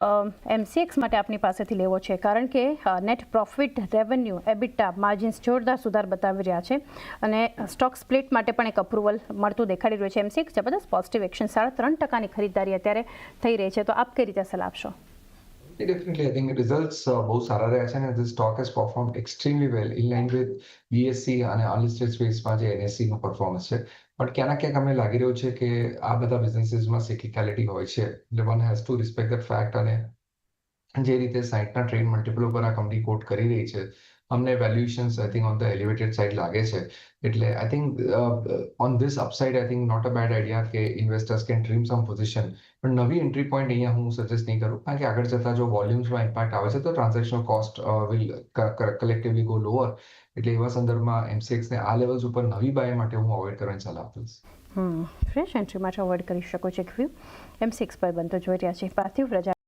MCX માટે આપની પાસેથી લેવો છે, કારણ કે net profit, revenue, EBITDA, margins જોરદાર સુધાર બતાવી રહ્યા છે અને સ્ટોક સ્પ્લિટ માટે પણ એક અપ્રુવલ મળતું દેખાડી રહ્યું છે. MCX જબરદસ્ત પોઝિટિવ એક્શન, 3.5% ખરીદદારી અત્યારે થઈ રહી છે, તો આપ કઈ રીતે સલાહ આપશો? Definitely, I think results બહુ સારા રહ્યા છે અને this stock has performed extremely well in line with BSE અને unlisted સ્પેસમાં જે NSE નું પરફોર્મન્સ છે. બટ ક્યાંક ના ક્યાંક અમને લાગી રહ્યું છે કે આ બધા બિઝનેસીસમાં સિક્લિકાલિટી હોય છે. One has to respect that fact અને જે રીતે 60ના ટ્રેડ મલ્ટિપલ ઉપર આ કંપની કોટ કરી રહી છે, અમને valuations I think on the elevated side લાગે છે. એટલે I think on this upside I think not a bad idea કે investors can trim some position. પણ નવી એન્ટ્રી પોઈન્ટ અહીંયા હું સજેસ્ટ નહીં કરું, કારણ કે આગળ જતા જો વોલ્યુમ્સમાં ઇમ્પેક્ટ આવે છે તો transactional cost will collectively go lower. એટલે એવા સંદર્ભમાં MCXને આ લેવલ્સ ઉપર નવી બાય માટે હું અવોઇડ કરવાની સલાહ આપીશ. ફ્રેશ એન્ટ્રી માટે અવોઇડ કરી શકો છો. MCX પર બનતો જોઈ રહ્યા છે પાર્થિવ પ્રજા.